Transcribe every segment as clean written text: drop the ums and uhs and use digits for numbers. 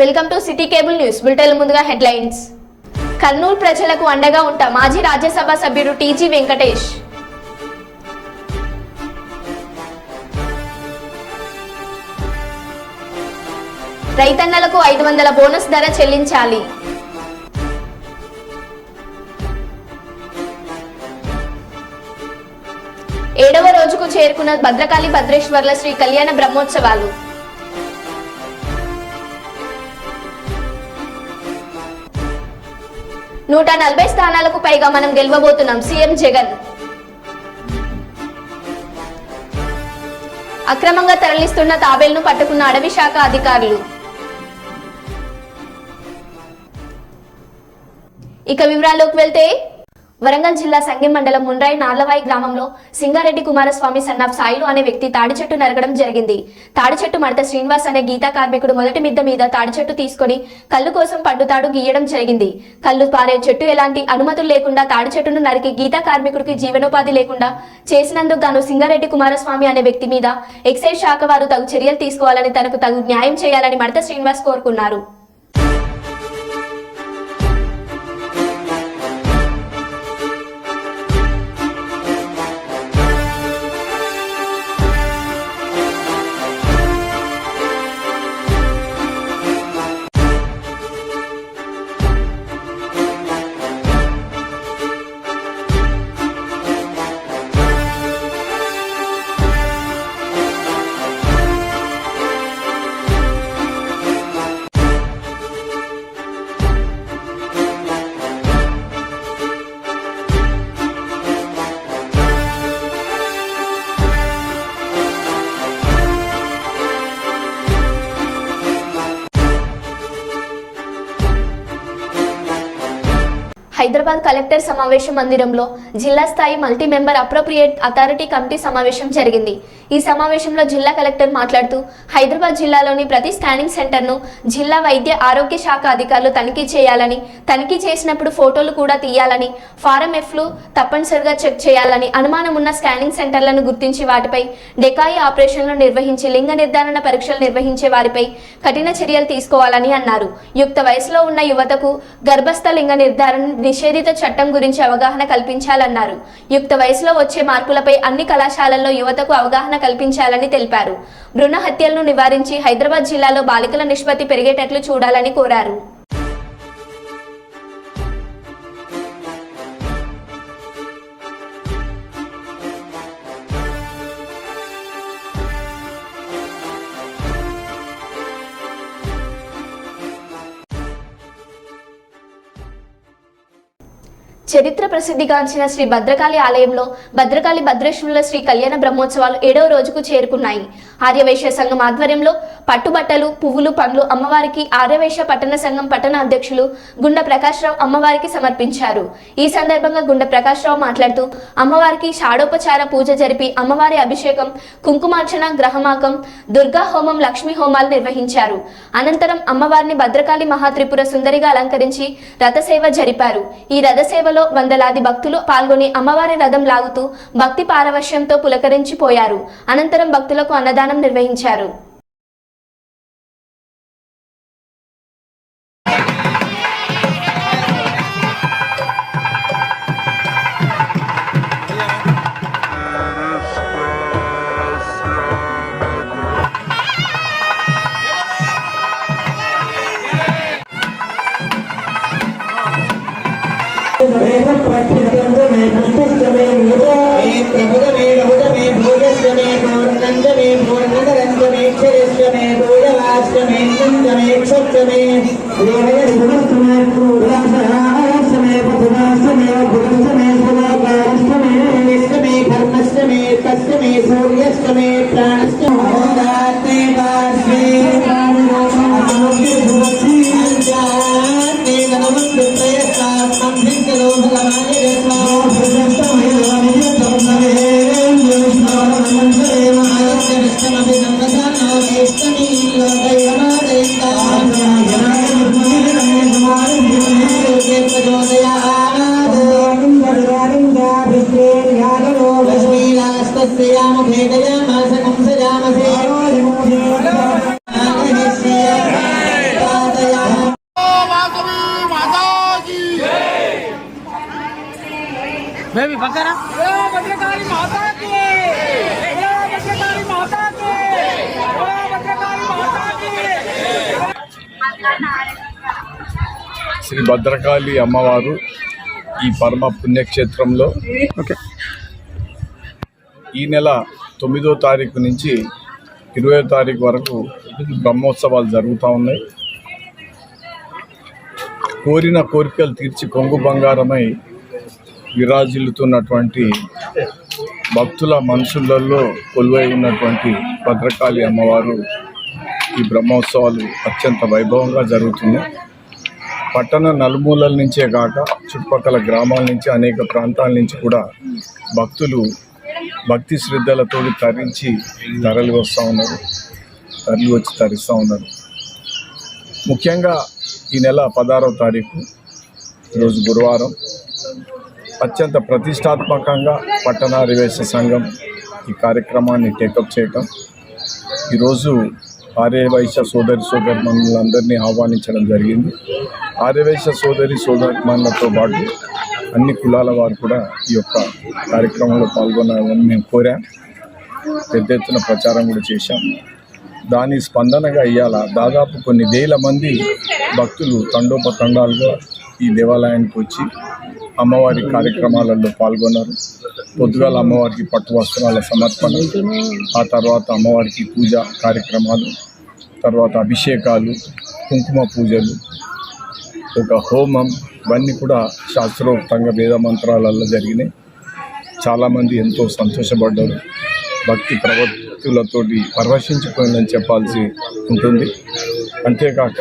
Welcome to city cable news bulletin. ముందుగా headlines. Kurnool ప్రజలకు అండగా ఉంటా మాజీ రాజ్యసభ సభ్యుడు టీజీ వెంకటేష్. రైతన్నలకు 500 బోనస్ ధర చెల్లించాలి. ఏడవ రోజుకు చేరుకున్న భద్రకాళి భద్రేశ్వర్ల శ్రీ కళ్యాణ బ్రహ్మోత్సవాలు. నూట 40 స్థానాలకు పైగా మనం గెలవబోతున్నాం సీఎం జగన్. అక్రమంగా తరలిస్తున్న తాబేలును పట్టుకున్న అడవి శాఖ అధికారులు. ఇక వివరాల్లోకి వెళ్తే, వరంగల్ జిల్లా సంగెం మండలం మున్రాయి నార్లవాయి గ్రామంలో సింగారెడ్డి కుమారస్వామి సన్నాఫ్ సాయిలు అనే వ్యక్తి తాడి చెట్టు నరకడం జరిగింది. తాడి చెట్టు మడత శ్రీనివాస్ అనే గీతా కార్మికుడు మొదటి మిద్ద మీద తాడి చెట్టు తీసుకుని కళ్ళు కోసం పడ్డుతాడు గీయడం జరిగింది. కళ్ళు పారే చెట్టు ఎలాంటి అనుమతులు లేకుండా తాడి చెట్టును నరికి గీతా కార్మికుడికి జీవనోపాధి లేకుండా చేసినందుకు గాను సింగారెడ్డి కుమారస్వామి అనే వ్యక్తి మీద ఎక్సైజ్ శాఖ వారు తగు చర్యలు తీసుకోవాలని, తనకు తగు న్యాయం చేయాలని మడత శ్రీనివాస్ కోరుకున్నారు. హైదరాబాద్ కలెక్టర్ సమావేశ మందిరంలో జిల్లా స్థాయి multi member appropriate authority committee సమావేశం జరిగింది. ఈ సమావేశంలో జిల్లా కలెక్టర్ మాట్లాడుతూ, హైదరాబాద్ జిల్లాలోని ప్రతి స్కానింగ్ సెంటర్ను జిల్లా వైద్య ఆరోగ్య శాఖ అధికారులు తనిఖీ చేయాలని, తనిఖీ చేసినప్పుడు ఫోటోలు కూడా తీయాలని, ఫారం ఎఫ్లు తప్పనిసరిగా చెక్ చేయాలని, అనుమానం ఉన్న స్కానింగ్ సెంటర్లను గుర్తించి వాటిపై డెకాయి ఆపరేషన్లు నిర్వహించి లింగ నిర్ధారణ పరీక్షలు నిర్వహించే వారిపై కఠిన చర్యలు తీసుకోవాలని అన్నారు. యుక్త వయసులో ఉన్న యువతకు గర్భస్థ లింగ నిర్ధారణ నిషేధిత చట్టం గురించి అవగాహన కల్పించాలన్నారు. యుక్త వయసులో వచ్చే మార్పులపై అన్ని కళాశాలల్లో యువతకు అవగాహన కల్పించాలని తెలిపారు. భ్రూణ హత్యలను నివారించి హైదరాబాద్ జిల్లాలో బాలికల నిష్పత్తి పెరిగేటట్లు చూడాలని కోరారు. చరిత్ర ప్రసిద్ధిగాంచిన శ్రీ భద్రకాళి ఆలయంలో భద్రకాళి భద్రేశ్వరుల శ్రీ కళ్యాణ బ్రహ్మోత్సవాలు 7వ రోజుకు చేరుకున్నాయి. ఆర్యవైశ్య సంఘం ఆధ్వర్యంలో పట్టుబట్టలు, పువ్వులు, పండ్లు అమ్మవారికి ఆర్యవైశ్య పట్టణ సంఘం పట్టణ అధ్యక్షులు గుండ ప్రకాశ్రావు అమ్మవారికి సమర్పించారు. ఈ సందర్భంగా గుండ ప్రకాశ్రావు మాట్లాడుతూ, అమ్మవారికి షాడోపచార పూజ జరిపి అమ్మవారి అభిషేకం, కుంకుమార్చన, గ్రహమాకం, దుర్గా హోమం, లక్ష్మీ హోమాలు నిర్వహించారు. అనంతరం అమ్మవారిని భద్రకాళి మహాత్రిపుర సుందరిగా అలంకరించి రథసేవ జరిపారు. ఈ రథసేవలో వందలాది భక్తులు పాల్గొని అమ్మవారి రథం లాగుతూ భక్తి పారవశ్యంతో పులకరించిపోయారు. అనంతరం భక్తులకు అన్నదానం నిర్వహించారు. बेबी बकरा भद्रकाली माता की भद्रकाली माता की भद्रकाली माता की శ్రీ భద్రకాళి అమ్మవారు ఈ పరమ పుణ్యక్షేత్రంలో ఈ నెల 9వ తారీఖు నుంచి 20వ తారీఖు వరకు బ్రహ్మోత్సవాలు జరుగుతూ ఉన్నాయి. కోరిన కోరికలు తీర్చి కొంగు బంగారమై విరాజిల్లుతున్నటువంటి భక్తుల మనసులలో కొలువై ఉన్నటువంటి భద్రకాళి అమ్మవారు ఈ బ్రహ్మోత్సవాలు అత్యంత వైభవంగా జరుగుతున్నాయి. పట్టణ నలుమూలల నుంచే కాక చుట్టుపక్కల గ్రామాల నుంచి అనేక ప్రాంతాల నుంచి కూడా భక్తులు భక్తి శ్రద్ధలతో తరలి వస్తూ ఉన్నారు, తరిస్తూ ఉన్నారు. ముఖ్యంగా ఈ నెల 16వ తారీఖు ఈరోజు గురువారం అత్యంత ప్రతిష్టాత్మకంగా పట్టణారివేశ సంఘం ఈ కార్యక్రమాన్ని టేకప్ చేయటం, ఈరోజు ఆర్యవైశ్య సోదరిమణులందరినీ ఆహ్వానించడం జరిగింది. ఆర్యవైశ్య సోదరిమణులతో పాటు అన్ని కులాల వారు కూడా ఈ యొక్క కార్యక్రమంలో పాల్గొనాలని మేము కోరాం. పెద్ద ఎత్తున ప్రచారం కూడా చేశాం. దాని స్పందనగా ఇవాళ దాదాపు కొన్ని వేల మంది భక్తులు తండోపతండాలుగా ఈ దేవాలయానికి వచ్చి అమ్మవారి కార్యక్రమాలలో పాల్గొన్నారు. పొద్దుగాల అమ్మవారికి పట్టు వస్త్రాల సమర్పణ, ఆ తర్వాత అమ్మవారికి పూజ కార్యక్రమాలు, తర్వాత అభిషేకాలు, కుంకుమ పూజలు, ఒక హోమం, ఇవన్నీ కూడా శాస్త్రోక్తంగా వేద మంత్రాలలో జరిగినాయి. చాలామంది ఎంతో సంతోషపడ్డారు. భక్తి ప్రవృత్తులతోటి పరవశించిపోయిందని చెప్పాల్సి ఉంటుంది. అంతేకాక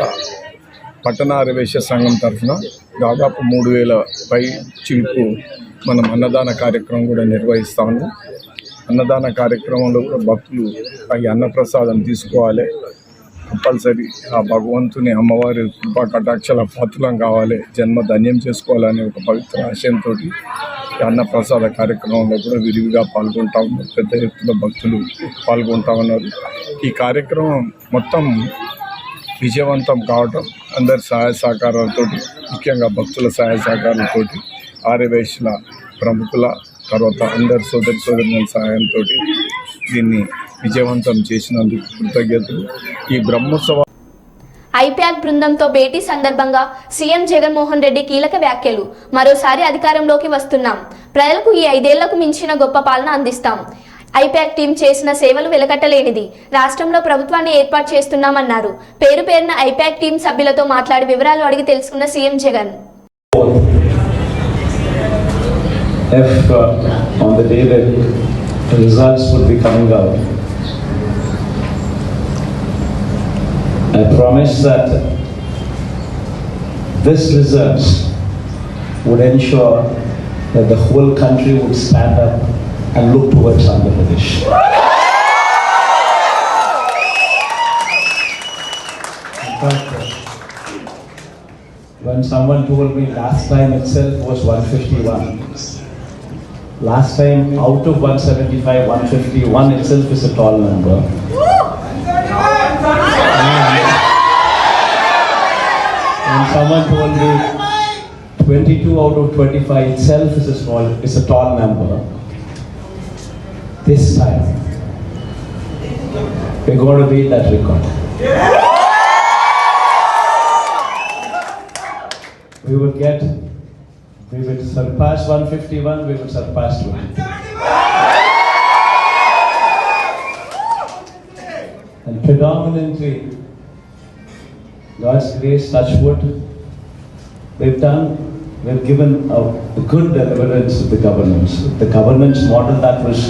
పట్టణారివేశ సంఘం తరఫున దాదాపు 3000 పై చిలుపు మనం అన్నదాన కార్యక్రమం కూడా నిర్వహిస్తాము. అన్నదాన కార్యక్రమంలో కూడా భక్తులు ఈ అన్నప్రసాదం తీసుకోవాలి, కంపల్సరీ ఆ భగవంతుని అమ్మవారి కృపా కటాక్షల పాత్రలం కావాలి, జన్మ ధన్యం చేసుకోవాలనే ఒక పవిత్ర ఆశయంతో అన్నప్రసాద కార్యక్రమంలో కూడా విరివిగా పాల్గొంటా ఉన్నారు. పెద్ద ఎత్తున భక్తులు పాల్గొంటా ఉన్నారు. ఈ కార్యక్రమం మొత్తం విజయవంతం కావటం అందరి సహాయ సహకారాలతో, ముఖ్యంగా భక్తుల సహాయ సహకారాలతో, ఆర్యవైశ్యుల ప్రముఖుల తర్వాత అందరి సోదరిమణుల సహాయంతో దీన్ని విజయవంతం చేసినందుకు కృతజ్ఞతలు. ఈ బ్రహ్మోత్సవ ఐప్యాక్ బృందంతో భేటీ సందర్భంగా సీఎం జగన్మోహన్ రెడ్డి కీలక వ్యాఖ్యలు. మరోసారి అధికారంలోకి వస్తున్నాం, ప్రజలకు ఈ 5 ఏళ్లకు మించిన గొప్ప పాలన అందిస్తాం. ఐప్యాక్ టీం చేసిన సేవలు వెలకట్టలేనిది. రాష్ట్రంలో ప్రభుత్వాన్ని ఏర్పాటు చేస్తున్నామన్నారు. పేరున ఐప్యాక్ టీం సభ్యులతో మాట్లాడి వివరాలు అడిగి తెలుసుకున్న CM Jagan. On the day that the results would be coming out, I promised that this results would ensure that the whole country would stand up and look towards Andhra Pradesh. In fact, when someone told me last time itself was 151, last time out of 175, 151 itself is a tall number. And someone told me 22 out of 25 itself is a tall number. This time, we're going to beat that record. We will surpass 151, we will surpass 20. And predominantly, God's grace, touch wood, we've given a good deliverance to the governance. The governance model that was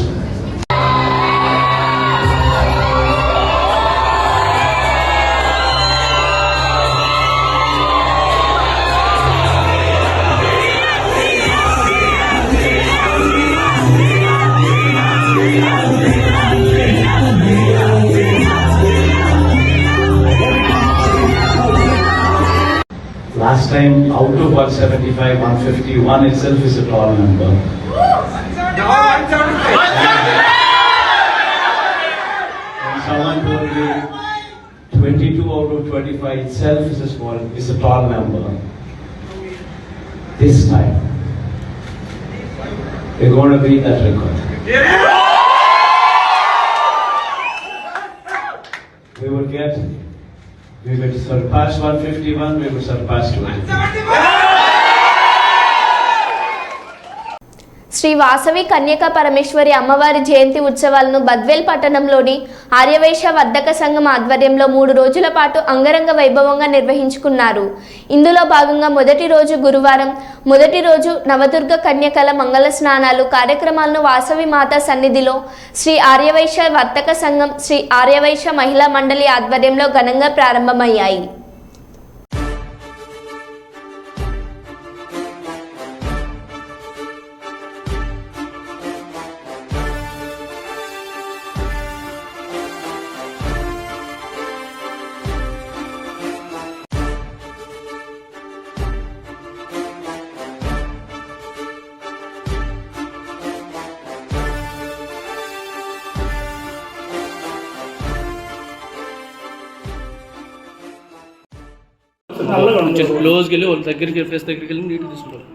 last time out of 175, 151 itself is a tall number. And someone told me 22 out of 25 itself is a tall number. This time, We're going to beat that record. We will surpass 151, we will surpass 200. Sri Vasavi Kanyaka Parameswari అమ్మవారి జయంతి ఉత్సవాలను బద్వేల్ పట్టణంలోని ఆర్యవైశ్య వర్ధక సంఘం ఆధ్వర్యంలో 3 రోజుల పాటు అంగరంగ వైభవంగా నిర్వహించుకున్నారు. ఇందులో భాగంగా మొదటి రోజు గురువారం, మొదటి రోజు నవదుర్గ కన్యకల మంగళ స్నానాలు కార్యక్రమాలను వాసవి మాత సన్నిధిలో శ్రీ ఆర్యవైశ్య వర్ధక సంఘం, శ్రీ ఆర్యవైశ్య మహిళా మండలి ఆధ్వర్యంలో ఘనంగా ప్రారంభమయ్యాయి. కొంచెం క్లోజ్కి వెళ్ళి వాళ్ళ దగ్గరికి ఫేస్ దగ్గరికి వెళ్ళి నీట్గా తీసుకుంటారు.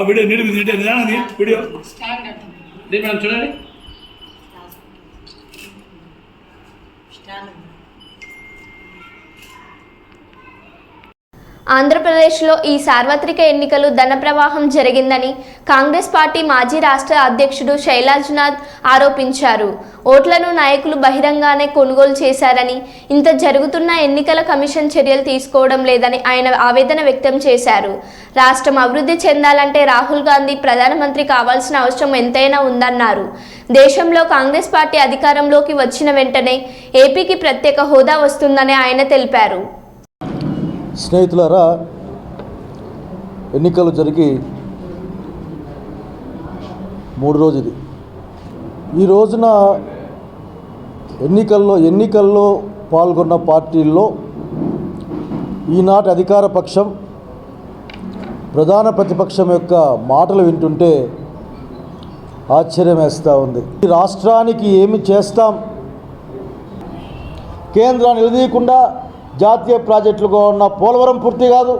వీడియో నీట్ వీడియో మేడం చూడండి. ఆంధ్రప్రదేశ్లో ఈ సార్వత్రిక ఎన్నికలు ధన ప్రవాహం జరిగిందని కాంగ్రెస్ పార్టీ మాజీ రాష్ట్ర అధ్యక్షుడు శైలాజ్నాథ్ ఆరోపించారు. ఓట్లను నాయకులు బహిరంగానే కొనుగోలు చేశారని, ఇంత జరుగుతున్న ఎన్నికల కమిషన్ చర్యలు తీసుకోవడం లేదని ఆయన ఆవేదన వ్యక్తం చేశారు. రాష్ట్రం అభివృద్ధి చెందాలంటే రాహుల్ గాంధీ ప్రధానమంత్రి కావాల్సిన అవసరం ఎంతైనా ఉందన్నారు. దేశంలో కాంగ్రెస్ పార్టీ అధికారంలోకి వచ్చిన వెంటనే ఏపీకి ప్రత్యేక హోదా వస్తుందని ఆయన తెలిపారు. స్నేహితులారా, ఎన్నికలు జరిగి 3 రోజుది. ఈ రోజున ఎన్నికల్లో పాల్గొన్న పార్టీల్లో ఈనాటి అధికార పక్షం, ప్రధాన ప్రతిపక్షం యొక్క మాటలు వింటుంటే ఆశ్చర్యం వేస్తూ ఉంది. ఈ రాష్ట్రానికి ఏమి చేస్తాం, కేంద్రాన్ని నిలదీయకుండా జాతీయ ప్రాజెక్టులుగా ఉన్న పోలవరం పూర్తి కాదు,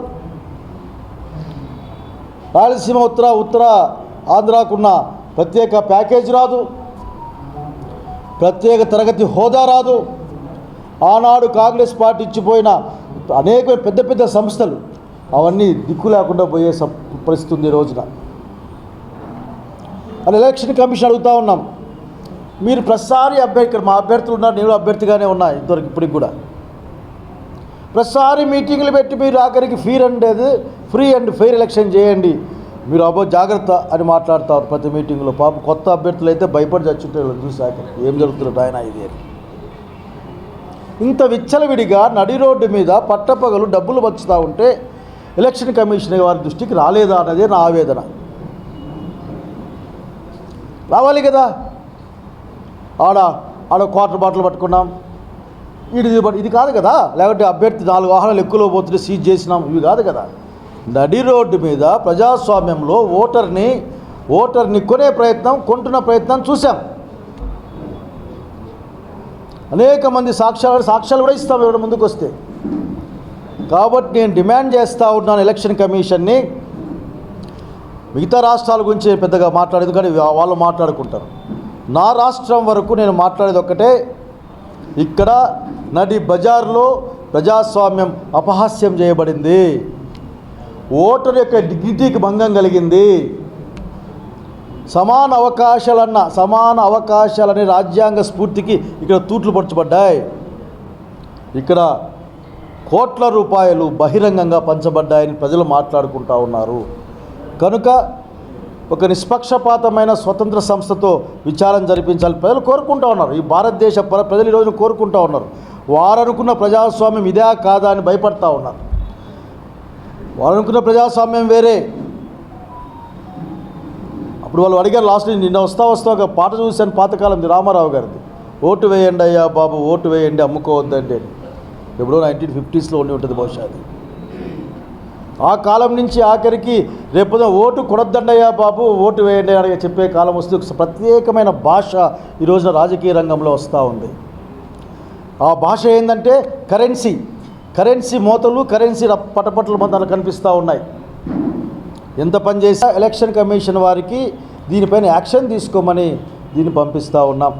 రాయలసీమ ఉత్తర ఆంధ్రాకున్న ప్రత్యేక ప్యాకేజ్ రాదు, ప్రత్యేక తరగతి హోదా రాదు, ఆనాడు కాంగ్రెస్ పార్టీ ఇచ్చిపోయిన అనేక పెద్ద పెద్ద సంస్థలు అవన్నీ దిక్కు లేకుండా పోయే పరిస్థితి ఉంది ఈ రోజున. అని ఎలక్షన్ కమిషన్ అడుగుతూ ఉన్నాం, మీరు ప్రతిసారి మా అభ్యర్థులు ఉన్నారు, నేను అభ్యర్థిగానే ఉన్నా ఇంతవరకు ఇప్పటికి కూడా. ప్రతిసారి మీటింగ్లు పెట్టి మీరు ఆఖరికి ఫ్రీ అండ్ ఫెయిర్ ఎలక్షన్ చేయండి, మీరు జాగ్రత్త అని మాట్లాడతారు ప్రతి మీటింగ్లో. పాపం కొత్త అభ్యర్థులు అయితే భయపడి చచ్చుంటే చూసాక ఏం జరుగుతున్నట్టు ఆయన ఇది అని. ఇంత విచ్చలవిడిగా నడి రోడ్డు మీద పట్టపగలు డబ్బులు వచ్చుతూ ఉంటే ఎలక్షన్ కమిషన్ వారి దృష్టికి రాలేదా అన్నదే నా ఆవేదన. రావాలి కదా. ఆడ క్వార్టర్ బాటిల్ పట్టుకున్నాం, ఇది కాదు కదా. లేకపోతే అభ్యర్థి 4 వాహనాలు ఎక్కువలో పోతుంటే సీజ్ చేసినాం, ఇవి కాదు కదా. నడి రోడ్డు మీద ప్రజాస్వామ్యంలో ఓటర్ని కొంటున్న ప్రయత్నం చూసాం. అనేక మంది సాక్ష్యాలు కూడా ఇస్తాం ఎవరు ముందుకు వస్తే. కాబట్టి నేను డిమాండ్ చేస్తూ ఉన్నాను ఎలక్షన్ కమిషన్ని. మిగతా రాష్ట్రాల గురించి పెద్దగా మాట్లాడేది కానీ వాళ్ళు మాట్లాడుకుంటారు. నా రాష్ట్రం వరకు నేను మాట్లాడేది ఒక్కటే, ఇక్కడ నడి బజార్లో ప్రజాస్వామ్యం అపహాస్యం చేయబడింది, ఓటర్ యొక్క డిగ్నిటీకి భంగం కలిగింది. సమాన అవకాశాలనే రాజ్యాంగ స్ఫూర్తికి ఇక్కడ తూట్లు పరచబడ్డాయి. ఇక్కడ కోట్ల రూపాయలు బహిరంగంగా పంచబడ్డాయని ప్రజలు మాట్లాడుకుంటూ ఉన్నారు. కనుక ఒక నిష్పక్షపాతమైన స్వతంత్ర సంస్థతో విచారణ జరిపించాలి ప్రజలు కోరుకుంటూ ఉన్నారు. ఈ భారతదేశ ప్రజలు ఈరోజు కోరుకుంటూ ఉన్నారు. వారు అనుకున్న ప్రజాస్వామ్యం ఇదే కాదా అని భయపడతా ఉన్నారు. వారు అనుకున్న ప్రజాస్వామ్యం వేరే. అప్పుడు వాళ్ళు అడిగారు లాస్ట్ నిన్న వస్తా ఒక పాట చూశాను, పాతకాలం రామారావు గారిది, ఓటు వేయండి అయ్యా బాబు, ఓటు వేయండి అమ్ముకోవద్దండి అని. ఎప్పుడో 1950s ఉండి ఉంటుంది బహుశా అది. ఆ కాలం నుంచి ఆఖరికి రేపు ఓటు కొడద్దండయ్యా బాబు, ఓటు వేయండి అని చెప్పే కాలం వస్తే ఒక ప్రత్యేకమైన భాష ఈ రోజున రాజకీయ రంగంలో వస్తూ ఉంది. ఆ భాష ఏంటంటే కరెన్సీ మోతలు, కరెన్సీ పటపట్ల మొత్తాలు కనిపిస్తూ ఉన్నాయి. ఎంత పని చేసినా ఎలక్షన్ కమిషన్ వారికి దీనిపైన యాక్షన్ తీసుకోమని దీన్ని పంపిస్తూ ఉన్నాం.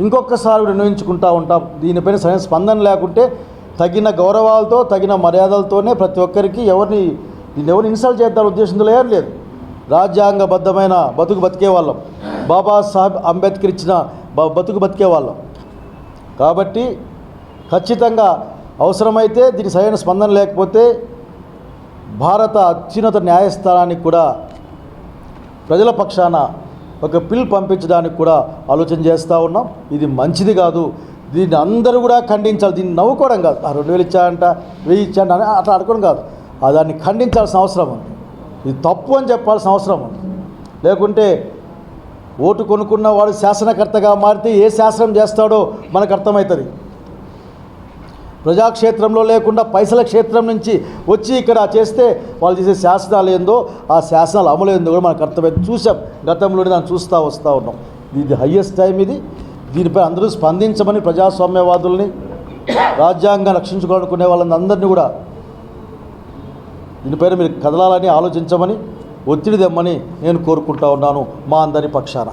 ఇంకొకసారి నిర్ణయించుకుంటూ ఉంటాం. దీనిపైన సరైన స్పందన లేకుంటే తగిన గౌరవాలతో, తగిన మర్యాదలతోనే ప్రతి ఒక్కరికి దీన్ని ఇన్సల్ట్ చేద్దాం ఉద్దేశంతో లేదు. రాజ్యాంగబద్ధమైన బతుకు బతికే వాళ్ళం, బాబాసాహెబ్ అంబేద్కర్ ఇచ్చిన బతుకు బతికే వాళ్ళం. కాబట్టి ఖచ్చితంగా అవసరమైతే దీనికి సరైన స్పందన లేకపోతే భారత అత్యున్నత న్యాయస్థానానికి కూడా ప్రజల పక్షాన ఒక పిల్ పంపించడానికి కూడా ఆలోచన చేస్తూ ఉన్నాం. ఇది మంచిది కాదు, దీన్ని అందరూ కూడా ఖండించాలి. దీన్ని నవ్వుకోవడం కాదు, 2000 ఇచ్చాయంట 1000 ఇచ్చాయంట అని అట్లా అనుకోవడం కాదు, దాన్ని ఖండించాల్సిన అవసరం ఉంది. ఇది తప్పు అని చెప్పాల్సిన అవసరం ఉంది. లేకుంటే ఓటు కొనుక్కున్న వాడు శాసనకర్తగా మారితే ఏ శాసనం చేస్తాడో మనకు అర్థమవుతుంది. ప్రజాక్షేత్రంలో లేకుండా పైసల క్షేత్రం నుంచి వచ్చి ఇక్కడ చేస్తే వాళ్ళు చేసే శాసనాలు ఏందో, ఆ శాసనాలు అమలు ఏందో కూడా మనకు అర్థమైంది. చూసాం గతంలోనే దాన్ని వస్తూ ఉన్నాం. ఇది హయ్యెస్ట్ టైం. దీనిపై అందరూ స్పందించమని ప్రజాస్వామ్యవాదుల్ని, రాజ్యాంగాన్ని రక్షించుకోవాలనుకునే వాళ్ళని అందరినీ కూడా దీనిపైన మీరు కదలాలని ఆలోచించమని, ఒత్తిడి తెమ్మని నేను కోరుకుంటా ఉన్నాను మా అందరి పక్షాన.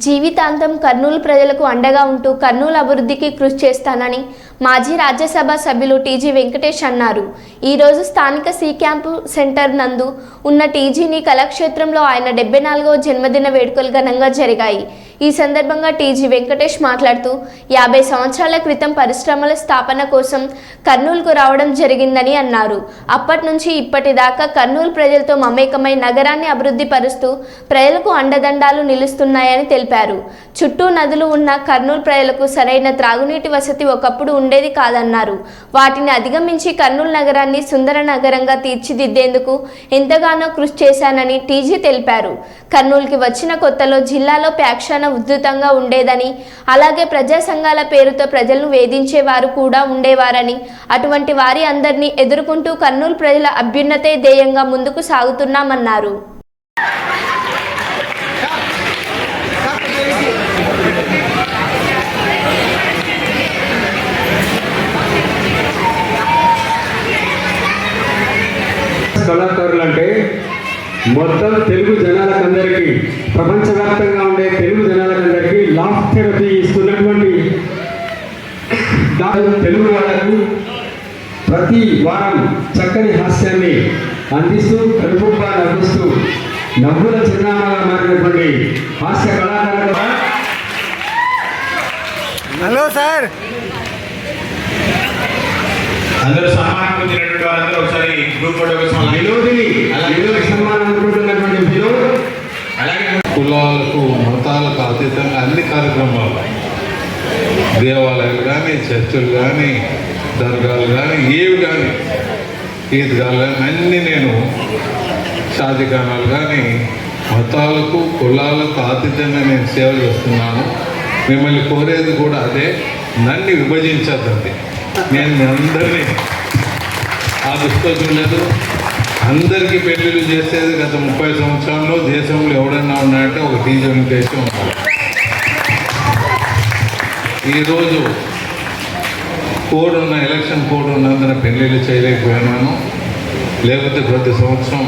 జీవితాంతం కర్నూలు ప్రజలకు అండగా ఉంటూ కర్నూలు అభివృద్ధికి కృషి చేస్తానని మాజీ రాజ్యసభ సభ్యులు టీజీ వెంకటేష్ అన్నారు. ఈరోజు స్థానిక సి క్యాంపు సెంటర్ నందు ఉన్న టీజీని కళాక్షేత్రంలో ఆయన 74వ జన్మదిన వేడుకలు ఘనంగా జరిగాయి. ఈ సందర్భంగా టీజీ వెంకటేష్ మాట్లాడుతూ 50 సంవత్సరాల క్రితం పరిశ్రమల స్థాపన కోసం కర్నూలుకు రావడం జరిగిందని అన్నారు. అప్పటి నుంచి ఇప్పటిదాకా కర్నూలు ప్రజలతో మమేకమై నగరాన్ని అభివృద్ధి పరుస్తూ ప్రజలకు అండదండాలు నిలుస్తున్నాయని తెలిపారు. చుట్టూ నదులు ఉన్న కర్నూలు ప్రజలకు సరైన త్రాగునీటి వసతి ఒకప్పుడు ఉండేది కాదన్నారు. వాటిని అధిగమించి కర్నూలు నగరాన్ని సుందర నగరంగా తీర్చిదిద్దేందుకు ఎంతగానో కృషి చేశానని టీజీ తెలిపారు. కర్నూలుకి వచ్చిన కొత్తలో జిల్లాలో ప్యాక్షాన ఉధృతంగా ఉండేదని, అలాగే ప్రజా సంఘాల పేరుతో ప్రజలను వేధించేవారు కూడా ఉండేవారని, అటువంటి వారి అందరినీ ఎదుర్కొంటూ కర్నూలు ప్రజల అభ్యున్నతే ధ్యేయంగా ముందుకు సాగుతున్నామన్నారు. కళాకారులు అంటే మొత్తం తెలుగు జనాలకందరికీ, ప్రపంచవ్యాప్తంగా ఉండే తెలుగు జనాలకందరికీ లాఫ్ థెరపీ ఇస్తున్నటువంటి తెలుగు వాళ్ళకు ప్రతి వారం చక్కని హాస్యాన్ని అందిస్తూ కనుపుబ్బా నవ్విస్తూ నవ్వుల చిరునామాగా మారినటువంటి హాస్య కళాకారులు. హలో సార్, అందరూ సన్మానం పొందినటువంటి వారందరూ ఒకసారి గ్రూప్ ఫోటో వినోదిని సన్మానం అందుకుంటున్నటువంటి వినోద్, అలాగే కులాలకు మతాలకు అతీతంగా అన్ని కార్యక్రమాలు, దేవాలయాలు కానీ, చర్చలు కానీ, దర్గాలు కానీ, ఏవి కానీ, ఈద్గాలు కానీ అన్నీ నేను షాదిఖానాలు కానీ మతాలకు కులాలకు అతీతంగా నేను సేవ చేస్తున్నాను. మిమ్మల్ని కోరేది కూడా అదే, నన్ను విభజించద్దండి. నేను మీ అందరినీ ఆ దృష్టితో చూడలేదు. అందరికీ పెళ్ళిళ్ళు చేసేది గత 30 సంవత్సరాల్లో దేశంలో ఎవడన్నా ఉన్నాయంటే ఒక టీజీ వెంకటేష్ ఉన్నారు. ఈరోజు ఎలక్షన్ కోడ్ ఉన్నందున పెళ్ళిళ్ళు చేయలేకపోయినాను. లేకపోతే ప్రతి సంవత్సరం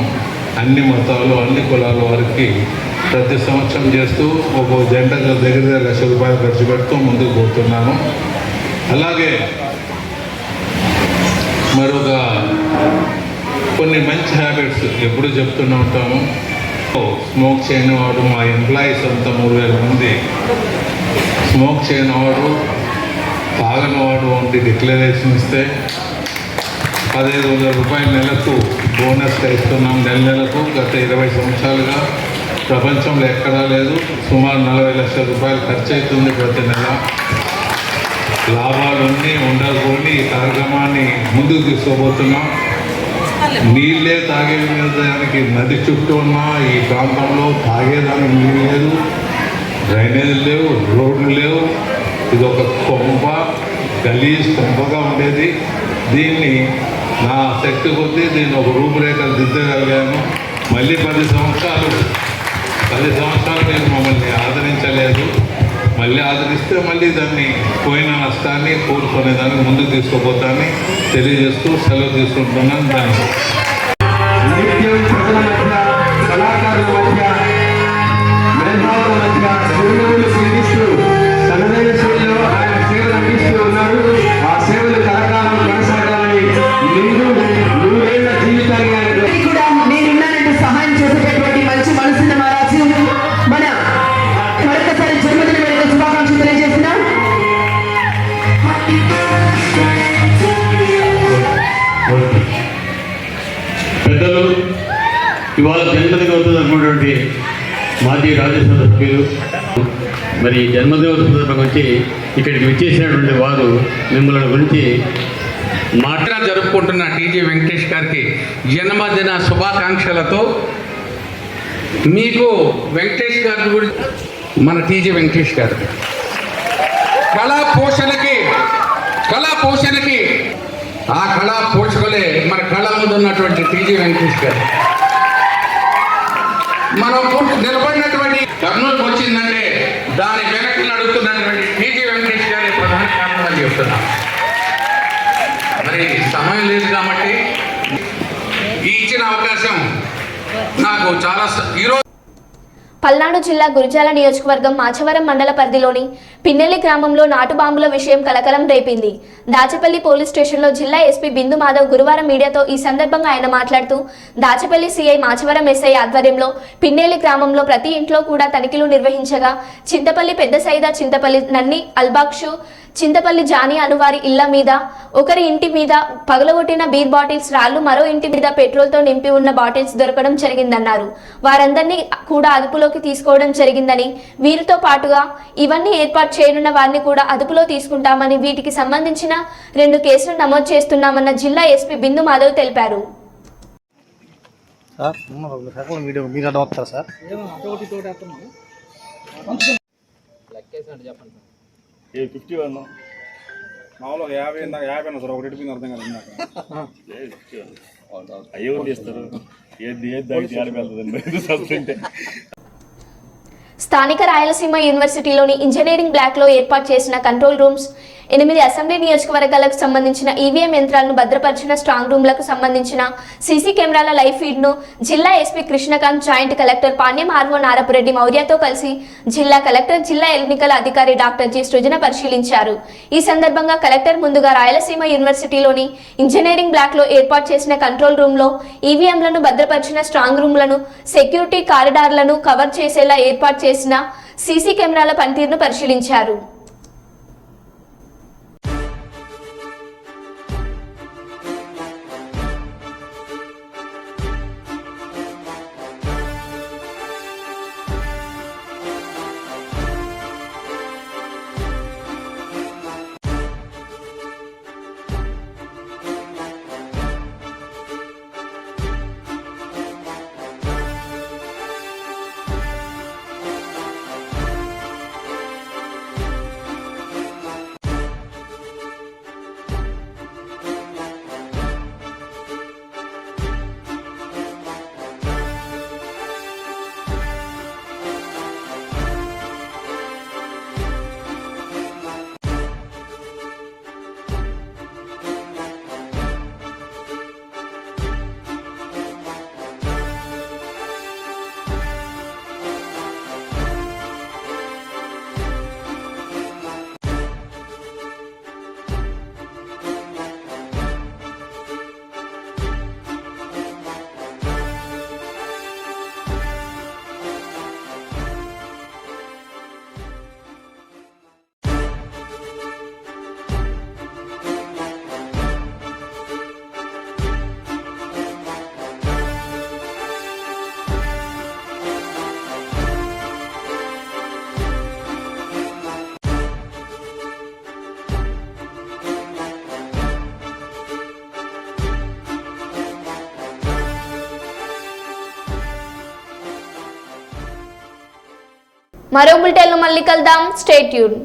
అన్ని మతాలు, అన్ని కులాల వారికి ప్రతి సంవత్సరం చేస్తూ ఒక జంటకు దగ్గర ₹1,00,000 ఖర్చు పెడుతూ ముందుకు పోతున్నాను. అలాగే మరొక కొన్ని మంచి హ్యాబిట్స్ ఎప్పుడు చెప్తూనే ఉంటాము. స్మోక్ చేయని వాడు, మా ఎంప్లాయీస్ అంతా 3,000 మంది స్మోక్ చేయని వాడు, తాగని వాడు వంటి డిక్లరేషన్ ఇస్తే ₹15,000 నెలకు బోనస్గా ఇస్తున్నాం. నెలకు గత 20 సంవత్సరాలుగా ప్రపంచంలో ఎక్కడా లేదు. సుమారు ₹40 లక్షల ఖర్చు అవుతుంది ప్రతి నెల. లాభాలన్నీ ఉండకపోయి ఈ కార్యక్రమాన్ని ముందుకు తీసుకోబోతున్నాం. నీళ్ళే తాగేదానికి నది చుట్టూ ఉన్న ఈ ప్రాంతంలో తాగేదానికి నీళ్ళు లేదు, డ్రైనేజీలు లేవు, రోడ్లు లేవు. ఇది ఒక కొంప. గలీజ్ కొంపగా ఉండేది. దీన్ని నా శక్తి కొద్దీ దీన్ని ఒక రూపురేఖలు దిద్దగలిగాను. మళ్ళీ 10 సంవత్సరాలు మీరు మమ్మల్ని ఆదరించలేదు. మళ్ళీ ఆదరిస్తే మళ్ళీ దాన్ని పోయిన నష్టాన్ని కోరుకునేదాన్ని ముందుకు తీసుకుపోతానని తెలియజేస్తూ సెలవు తీసుకుంటున్నాను. ధన్యవాదాలు. నిత్యం ప్రజల మధ్య, కళాకారుల మధ్య, మేధావుల మధ్య చిరునవ్వులు చిందిస్తూ తనదైన శైలిలో ఆయన సేవలు అందిస్తూ ఉన్నారు. ఆ సేవలు కలకాలం కొనసాగాలని నిండు 100 ఏళ్ల జీవితాన్ని ఆయన కూడా నేనున్నానంటూ సహాయం చేసేటటువంటి మంచి మనసున్న మహారాజు మన మరొకసారి జన్మదిన వేడుక శుభాకాంక్షలు తెలియజేస్తున్నా. పెద్దలు, ఇవాళ జన్మదినోత్సవం అనుకున్నటువంటి మాజీ రాజ్యసభ సభ్యులు, మరి జన్మదినోత్సవం వచ్చి ఇక్కడికి విచ్చేసినటువంటి వారు మిమ్మల్ని గురించి జరుపుకుంటున్న టీజీ వెంకటేష్ గారికి జన్మదిన శుభాకాంక్షలతో మీకు వెంకటేష్ గారి గురించి మన టీజీ వెంకటేష్ గారు కళా పోషణకి ఆ కళా పోషకులే మన కళ ముందు ఉన్నటువంటి టీజీ వెంకటేష్ గారు. మనం నిలబడినటువంటి కర్నూలుకు వచ్చిందంటే దాని వెనక్కి నడుస్తున్నటువంటి టీజీ వెంకటేష్ గారి ప్రధాన కారణం అని చెప్తున్నాం. మరి సమయం లేదు కాబట్టి ఈ ఇచ్చిన అవకాశం నాకు చాలా ఈరోజు పల్నాడు జిల్లా గురిజాల నియోజకవర్గం మాచవరం మండల పరిధిలోని పిన్నెల్లి గ్రామంలో నాటు బాంబుల విషయం కలకలం రేపింది. దాచపల్లి పోలీస్ స్టేషన్లో జిల్లా ఎస్పీ బిందు మాధవ్ గురువారం మీడియాతో ఈ సందర్భంగా ఆయన మాట్లాడుతూ దాచపల్లి సిఐ మాచవరం ఎస్ఐ ఆధ్వర్యంలో పిన్నెల్లి గ్రామంలో ప్రతి ఇంట్లో కూడా తనిఖీలు నిర్వహించగా చింతపల్లి పెద్ద సైదా, చింతపల్లి నన్ని అల్బాక్షు, చింతపల్లి జానీ అనువారి ఇళ్ల మీద, ఒకరి ఇంటి మీద పగలగొట్టిన బీర్ బాటిల్స్, రాళ్లు, మరో ఇంటి మీద పెట్రోల్తో నింపి ఉన్న బాటిల్స్ దొరకడం జరిగిందన్నారు. వారందరినీ కూడా అదుపులోకి తీసుకోవడం జరిగిందని, వీరితో పాటుగా ఇవన్నీ ఏర్పాటు చేయనున్న వారిని కూడా అదుపులో తీసుకుంటామని, వీటికి సంబంధించిన 2 కేసులు నమోదు చేస్తున్నామన్న జిల్లా ఎస్పీ బిందు మాధవ్ తెలిపారు. మామూలుగా 50 సార్, ఒకటి అర్థం కదా అయ్యో తీస్తారు. ఏది వెళ్తుందండి. స్థానిక రాయలసీమ యూనివర్సిటీలోని ఇంజనీరింగ్ బ్లాక్లో ఏర్పాటు చేసిన కంట్రోల్ రూమ్స్, 8 అసెంబ్లీ నియోజకవర్గాలకు సంబంధించిన ఈవీఎం యంత్రాలను భద్రపరిచిన స్ట్రాంగ్ రూమ్లకు సంబంధించిన సీసీ కెమెరాల లైవ్ ఫీడ్ను జిల్లా SP Krishnakanth, joint collector Panyam RO Narapureddy మౌర్యతో కలిసి జిల్లా కలెక్టర్, జిల్లా ఎన్నికల అధికారి డాక్టర్ జి సృజన పరిశీలించారు. ఈ సందర్భంగా కలెక్టర్ ముందుగా రాయలసీమ యూనివర్సిటీలోని ఇంజనీరింగ్ బ్లాక్లో ఏర్పాటు చేసిన కంట్రోల్ రూమ్లో ఈవీఎంలను భద్రపరిచిన స్ట్రాంగ్ రూమ్లను, సెక్యూరిటీ కారిడార్లను కవర్ చేసేలా ఏర్పాటు చేసిన సీసీ కెమెరాల పనితీరును పరిశీలించారు. మరో బులెటిన్లో మళ్ళీ కలుద్దాం. Stay tune.